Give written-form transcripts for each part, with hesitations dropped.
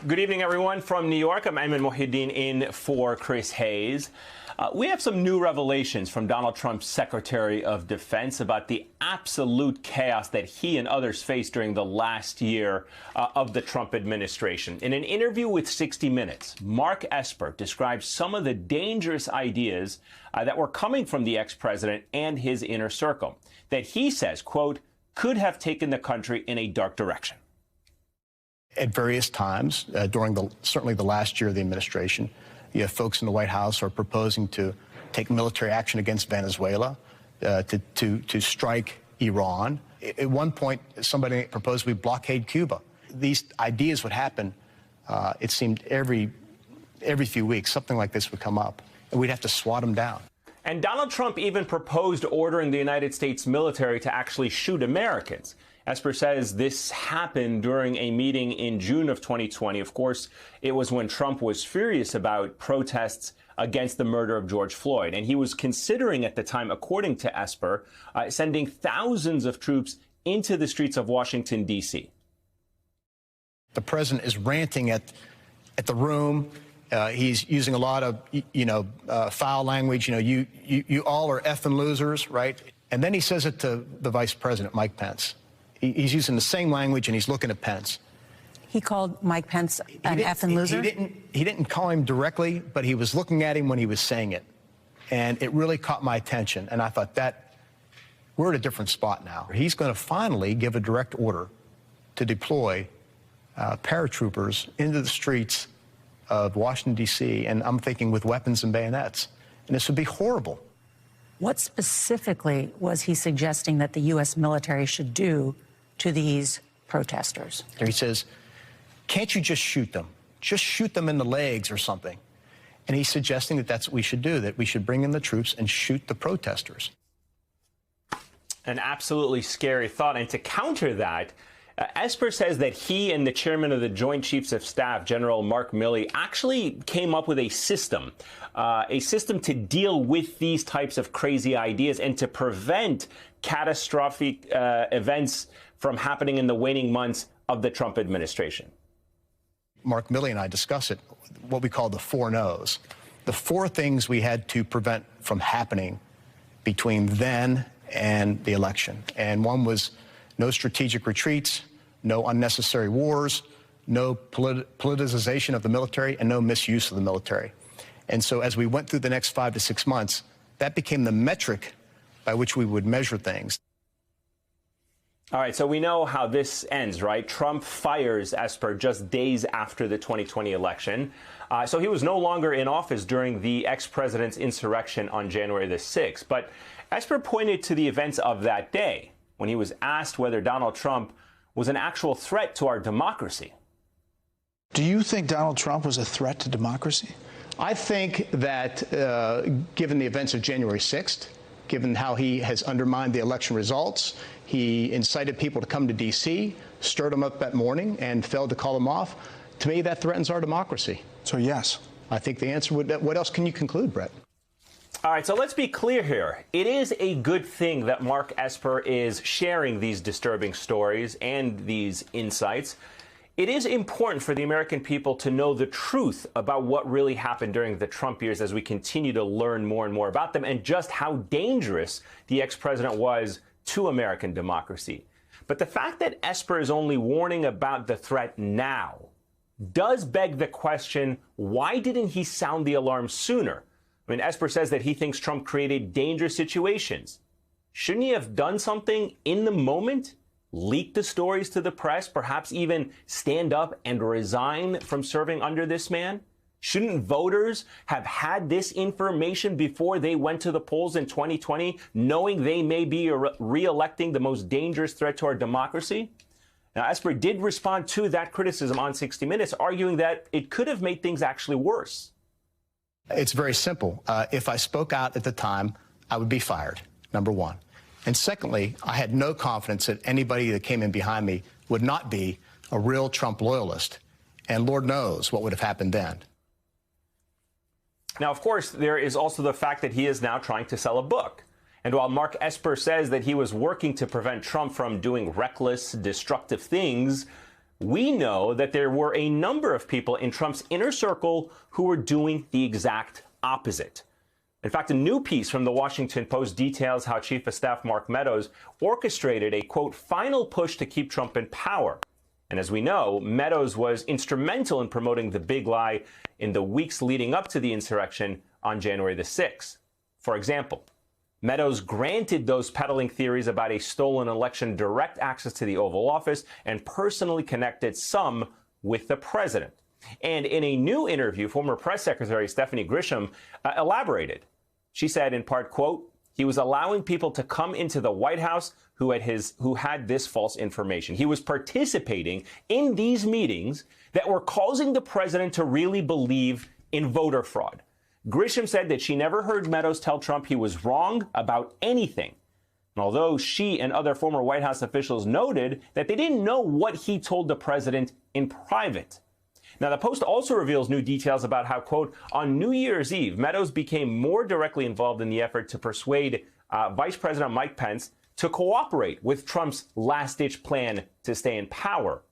Good evening, everyone. From New York, I'm Ayman Mohyeldin in for Chris Hayes. We have some new revelations from Donald Trump's Secretary of Defense about the absolute chaos that he and others faced during the last year of the Trump administration. In an interview with 60 Minutes, Mark Esper describes some of the dangerous ideas that were coming from the ex-president and his inner circle that he says, quote, could have taken the country in a dark direction. At various times during certainly the last year of the administration, you have folks in the White House who are proposing to take military action against Venezuela, to strike Iran. At one point, somebody proposed we blockade Cuba. These ideas would happen, it seemed, every few weeks. Something like this would come up, and we'd have to swat them down. And Donald Trump even proposed ordering the United States military to actually shoot Americans. Esper says this happened during a meeting in June of 2020. Of course, it was when Trump was furious about protests against the murder of George Floyd. And he was considering at the time, according to Esper, sending thousands of troops into the streets of Washington, D.C. The president is ranting at the room. He's using a lot of, foul language. You all are effing losers, right? And then he says it to the vice president, Mike Pence. He's using the same language, and he's looking at Pence. He called Mike Pence an effing loser? He didn't call him directly, but he was looking at him when he was saying it. And it really caught my attention. And I thought, we're at a different spot now. He's going to finally give a direct order to deploy paratroopers into the streets of Washington, D.C., and I'm thinking with weapons and bayonets. And this would be horrible. What specifically was he suggesting that the U.S. military should do to these protesters? He says, can't you just shoot them? Just shoot them in the legs or something. And he's suggesting that that's what we should do, that we should bring in the troops and shoot the protesters. An absolutely scary thought. And to counter that, Esper says that he and the chairman of the Joint Chiefs of Staff, General Mark Milley, actually came up with a system to deal with these types of crazy ideas and to prevent catastrophic events from happening in the waning months of the Trump administration. Mark Milley and I discuss it, what we call the 4 no's. The 4 things we had to prevent from happening between then and the election. And one was no strategic retreats, no unnecessary wars, no politicization of the military, and no misuse of the military. And so as we went through the next 5 to 6 months, that became the metric by which we would measure things. All right, so we know how this ends, right? Trump fires Esper just days after the 2020 election. So he was no longer in office during the ex-president's insurrection on January the 6th. But Esper pointed to the events of that day when he was asked whether Donald Trump was an actual threat to our democracy. Do you think Donald Trump was a threat to democracy? I think that given the events of January 6th, given how he has undermined the election results, he incited people to come to D.C., stirred them up that morning, and failed to call them off. To me, that threatens our democracy. So, yes. I think the answer would, what else can you conclude, Brett? All right, so let's be clear here. It is a good thing that Mark Esper is sharing these disturbing stories and these insights. It is important for the American people to know the truth about what really happened during the Trump years as we continue to learn more and more about them and just how dangerous the ex-president was to American democracy. But the fact that Esper is only warning about the threat now does beg the question, why didn't he sound the alarm sooner? I mean, Esper says that he thinks Trump created dangerous situations. Shouldn't he have done something in the moment? Leak the stories to the press, perhaps even stand up and resign from serving under this man? Shouldn't voters have had this information before they went to the polls in 2020, knowing they may be re-electing the most dangerous threat to our democracy? Now, Esper did respond to that criticism on 60 Minutes, arguing that it could have made things actually worse. It's very simple. If I spoke out at the time, I would be fired, number one. And secondly, I had no confidence that anybody that came in behind me would not be a real Trump loyalist. And Lord knows what would have happened then. Now, of course, there is also the fact that he is now trying to sell a book. And while Mark Esper says that he was working to prevent Trump from doing reckless, destructive things, we know that there were a number of people in Trump's inner circle who were doing the exact opposite. In fact, a new piece from the Washington Post details how Chief of Staff Mark Meadows orchestrated a, quote, final push to keep Trump in power. And as we know, Meadows was instrumental in promoting the big lie in the weeks leading up to the insurrection on January the 6th. For example, Meadows granted those peddling theories about a stolen election direct access to the Oval Office and personally connected some with the president. And in a new interview, former press secretary Stephanie Grisham elaborated. She said, in part, quote, he was allowing people to come into the White House who had this false information. He was participating in these meetings that were causing the president to really believe in voter fraud. Grisham said that she never heard Meadows tell Trump he was wrong about anything. And although she and other former White House officials noted that they didn't know what he told the president in private. Now, the Post also reveals new details about how, quote, on New Year's Eve, Meadows became more directly involved in the effort to persuade Vice President Mike Pence to cooperate with Trump's last-ditch plan to stay in power.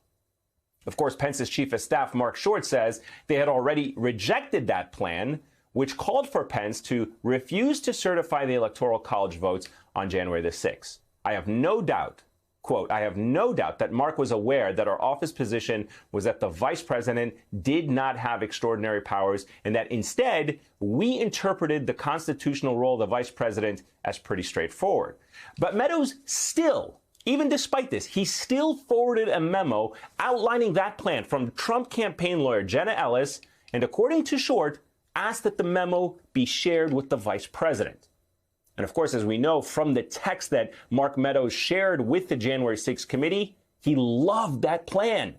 Of course, Pence's chief of staff, Mark Short, says they had already rejected that plan, which called for Pence to refuse to certify the Electoral College votes on January the 6th. I have no doubt, quote, I have no doubt that Mark was aware that our office position was that the vice president did not have extraordinary powers and that instead we interpreted the constitutional role of the vice president as pretty straightforward. But Meadows still, even despite this, he still forwarded a memo outlining that plan from Trump campaign lawyer Jenna Ellis, and according to Short, asked that the memo be shared with the vice president. And of course, as we know from the text that Mark Meadows shared with the January 6th committee, he loved that plan.